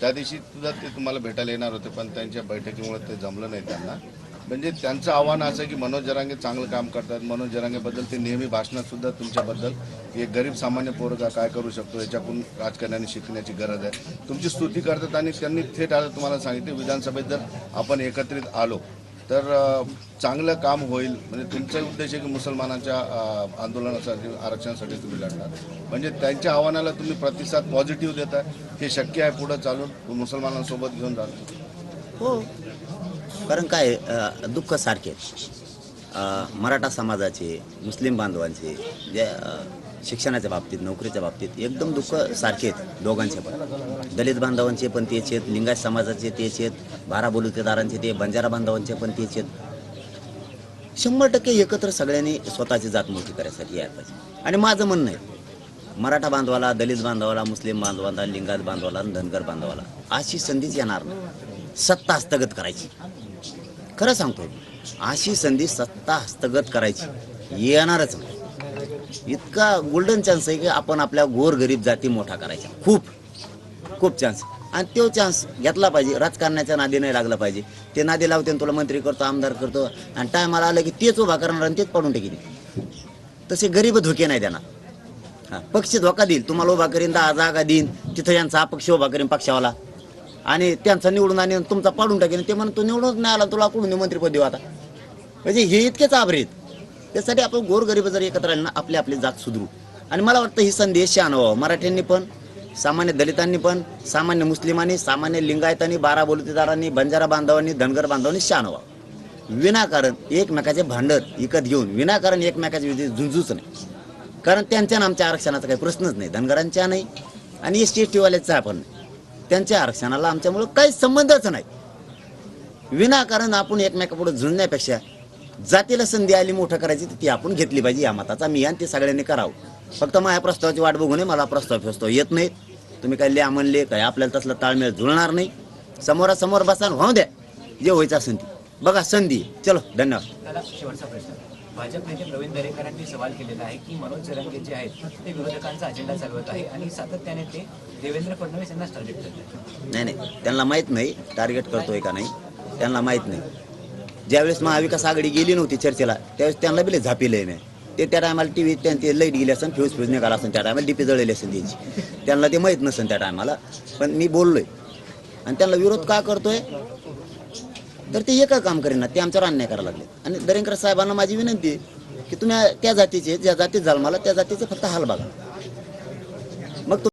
त्या दिवशी सुद्धा ते तुम्हाला भेटायला येणार होते, पण त्यांच्या बैठकीमुळे ते जमलं नाही त्यांना. म्हणजे त्यांचं आव्हान असं आहे की मनोज जरांगे चांगलं काम करतात. मनोज जरांगेबद्दल ते नेहमी भाषणात सुद्धा तुमच्याबद्दल एक गरीब सामान्य पोरगा काय करू शकतो याच्याकडून राजकारण्याने शिकण्याची गरज आहे तुमची स्तुती करतात. आणि त्यांनी थेट आता तुम्हाला सांगितले विधानसभेत जर आपण एकत्रित आलो तर चांगलं काम होईल. म्हणजे तुमचा उद्देश आहे की मुसलमानांच्या आंदोलनासाठी आरक्षणासाठी तुम्ही लढणार. म्हणजे त्यांच्या आव्हानाला तुम्ही प्रतिसाद पॉझिटिव्ह देता. हे शक्य आहे पुढं चालून मुसलमानांसोबत घेऊन जाणं? हो, कारण काय दुःख सारखे मराठा समाजाचे, मुस्लिम बांधवांचे, जे शिक्षणाच्या बाबतीत, नोकरीच्या बाबतीत एकदम दुःख सारखे आहेत दोघांचे पण. दलित बांधवांचे पण तेच आहेत, लिंगायत समाजाचे तेच आहेत, बारा बलुतेदारांचे ते, बंजारा बांधवांचे पण तेच आहेत. 100% एकत्र सगळ्यांनी स्वतःची जात मोठी करायसाठी यायला पाहिजे. आणि माझं म्हणणं आहे, मराठा बांधवाला, दलित बांधवाला, मुस्लिम बांधवाला, लिंगायत बांधवाला, धनगर बांधवाला अशी संधीच येणार नाही सत्ता हस्तगत करायची. खरं सांगतो, अशी संधी सत्ता हस्तगत करायची येणारच नाही. इतका गोल्डन चान्स आहे की आपण आपल्या गोरगरीब जाती मोठा करायचा. खूप खूप चान्स. आणि तो चान्स घेतला पाहिजे. राजकारणाच्या नादी नाही लागला पाहिजे. ते नादी लावते तुला मंत्री करतो, आमदार करतो, आणि टायमाला आलं की तेच उभा करणार आणि तेच पाडून टाकेल. तसे गरीब धोके नाही देणार. हां, पक्ष धोका देईल. तुम्हाला उभा करीन, 10 जागा देईन, तिथं यांचा अपक्ष उभा करीन पक्षावाला, आणि त्यांचा निवडून आणि तुमचा पाडून टाकेन. ते म्हणून तो निवडूनच नाही आला, तुला कुठून मंत्रीपद देऊ आता. म्हणजे हे इतकेच आभारी आहेत. त्यासाठी आपण गोरगरीब जर एकत्र राहिले ना, आपली आपली जात सुधरू. आणि मला वाटतं ही संधी शहाणं व्हावं. मराठ्यांनी पण, सामान्य दलितांनी पण, सामान्य मुस्लिमांनी, सामान्य लिंगायतांनी, बारा बलुतेदारांनी, बंजारा बांधवांनी, धनगर बांधवांनी शहाणं व्हावं. विनाकारण एकमेकाचे भांडर विकत घेऊन विनाकारण एकमेकाच्या विधी झुंजूच नाही. कारण त्यांच्या आमच्या आरक्षणाचा काही प्रश्नच नाही, धनगरांच्या नाही आणि ST वाल्याचा पण नाही. त्यांच्या आरक्षणाला आमच्यामुळं काही संबंधच नाही. विनाकारण आपण एकमेकापुढे झुंजण्यापेक्षा जातीला संधी आली मोठं करायची तर ती आपण घेतली पाहिजे. या मताचा मी आणि ते सगळ्यांनी करावं. फक्त माझ्या प्रस्तावाची वाट बघू नये. मला प्रस्ताव फेसतो येत नाहीत. तुम्ही काय लिहा म्हणले काय, आपल्याला तसलं ताळमेळ जुळणार नाही. समोरासमोर बसा, व्हावं द्या जे व्हायचं असेल ती. बघा संधी. चलो, धन्यवाद. त्याला शेवटचा प्रश्न. भाजप नेते प्रवीण दरेकरांनी सवाल केलेला आहे की मनोज जरांगे जे आहेत ते विरोधकांचा अजेंडा चालवत आहे आणि सातत्याने ते देवेंद्र फडणवीस यांनाच टार्गेट करतात. नाही, त्यांना माहीत नाही टार्गेट करतोय का नाही. त्यांना माहीत नाही. ज्यावेळेस महाविकास आघाडी गेली नव्हती चर्चेला, त्यावेळेस त्यांना बिले झापिले नाही. ते त्या टायमाला TV त्यांचे लाईट गेली असेल, फ्यूज निघाला असेल, त्या टायमाला DP जळलेली असेल त्यांची. त्यांना ते माहीत नसेल त्या टायमाला. पण मी बोललोय. आणि त्यांना विरोध का करतोय तर ते एक काम करेन ना, ते आमच्यावर अन्याय करायला लागले. आणि दरेकर साहेबांना माझी विनंती आहे की तुम्ही त्या जातीचे, ज्या जातीत झाल मला त्या जातीचे फक्त हाल बघा. मग